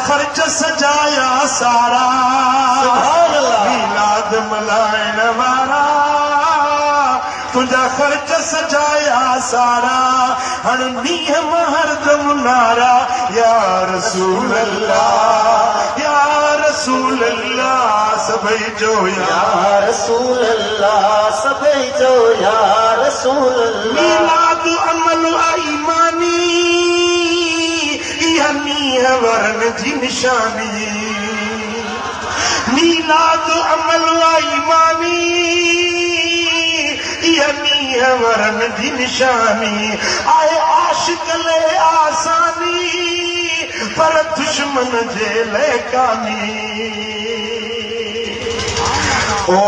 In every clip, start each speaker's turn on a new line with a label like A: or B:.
A: खर्च सजाया सारा मीलाद मलाइण वारा तुझा खर्च सजाया सारा हण नीहम हरदम नारा या रसूल अल्लाह या रसूल अल्लाह सभई जो या
B: रसूल अल्लाह सभई जो या रसूल अल्लाह
A: मीलाद अमल ईमानी इहा नीह वरन जी निशानी मीलाद अमल ईमानी वरन जी निशानी आए आशिक ले आसानी पर दुश्मन जे ले कानी ओ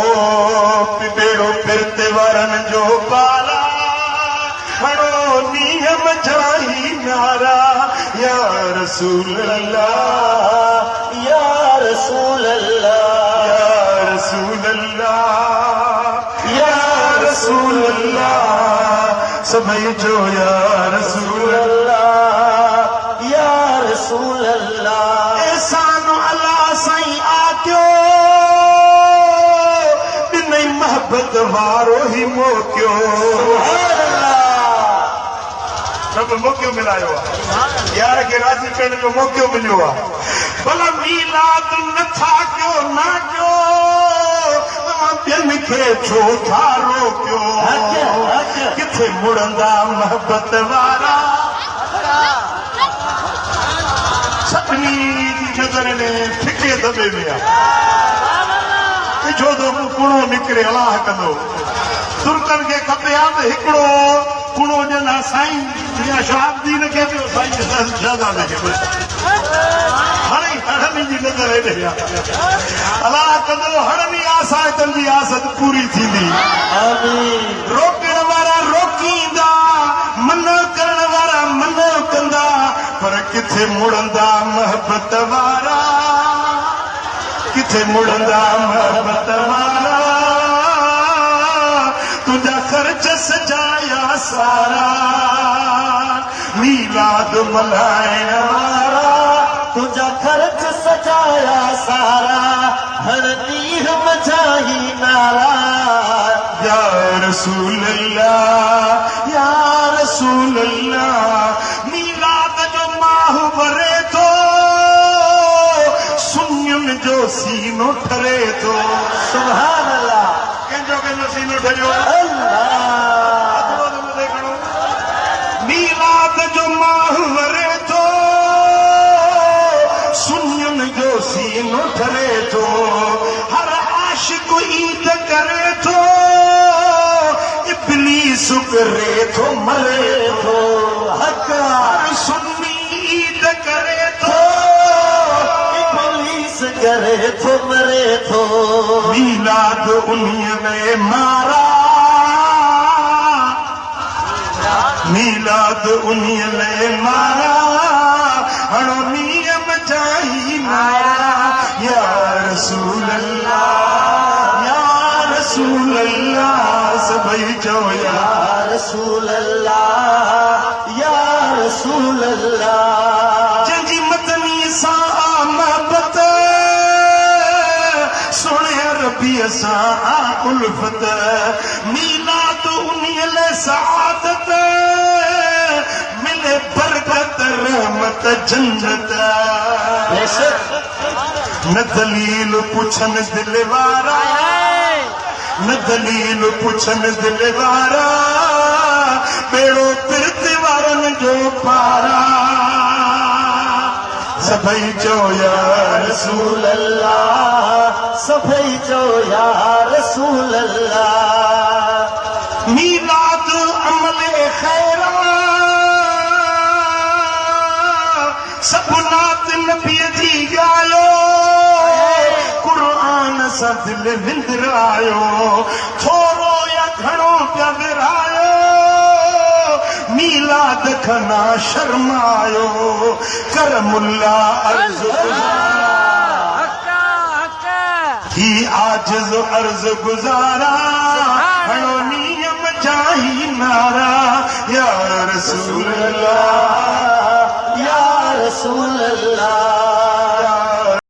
A: बेड़ो फिरते वरन जो पाला हड़ो नियम जाही नारा या रसूल अल्लाह
B: या रसूल अल्लाह
A: या रसूल अल्लाह या रसूल अल्लाह सभई जो या रसूल
B: अल्लाह या रसूल अल्लाह
A: एहसान अल्लाह साईं आक्यो बिनई मोहब्बत वारो ही मोकियो सब मौक़ो मिलायो आहे यार खे राज़ी करण जो मौक़ो मिलियो आहे भला मीलाद नथा कयो ना कयो ॿियनि खे छो था रोकियो किथे मुड़ंदा मोहब्बत वारा सभिनी जी नज़र में फिके दॿे में आहे छो त कुणो निकिरे अलाह कंदो तुर्कनि खे खपे हा त हिकिड़ो कुणो ॼणा साईं या शहाबुद्दीन खे चयो साईं शहज़ादे खे हाणे हड़नी जी नज़र हेॾे अलाह कंदो हड़नी आसाइतनि जी आसत पूरी थींदी रोकण वारा रोकींदा मना करण वारा मना कंदा पर किथे मुड़ंदा मोहब्बत वारा किथे मुड़ंदा मोहब्बत वारा तुझा खर्च सजाया सारा मीलाद मल्हाइण वारा
B: तुझा खर्च सजाया सारा हर नीह मचाही नारा
A: या रसूल अल्लाह या रसूल अल्लाह मीलाद जो माह भरे थो सुन्नियुनि जो सीनो ठरे थो
B: सुभान अल्लाह
A: कंहिंजो सीनो ठरियो मीलाद जो माह भरे थो सुन्नियुनि जो सीनो ठरे थो हर आशिक ईद करे थो इब्लीस करे थो मरे थो हक हर सुन्नी ईद करे थो
B: इब्लीस करे थो मरे थो
A: मीलाद उन्हीअ में मारा मीलाद उन्हीअ में मारा हणो नियम जाही नारा या रसूल अल्लाह या रसूल अल्लाह सभई चओ या
B: रसूल अल्लाह या रसूल अल्लाह
A: जंहिंजी मतनी सां मोहब्बत सोणे रबीअ सां उल्फत मीलाद उन्हीअ लाइ सआदत मिले बरकत रहमत जन्नत न दलील पुछनि दिल वारा न दलील पुछनि दिल वारा बेड़ो पिरत वारनि जो पारा सभई चओ या
B: रसूल अल्लाह सभई चओ या रसूल अल्लाह
A: मीलाद अमल खैर सब नात नबीअ जी ॻायो क़ुर्आन सां दिलि विंदरायो थोरो या घणो पिया विरायो मीलाद खना शर्मायो कर मुल्ला अर्ज़ ही आजिज़ अर्ज़ गुज़ारा हणो नियम जाही नारा या रसूल अल्लाह
B: या रसूल अल्लाह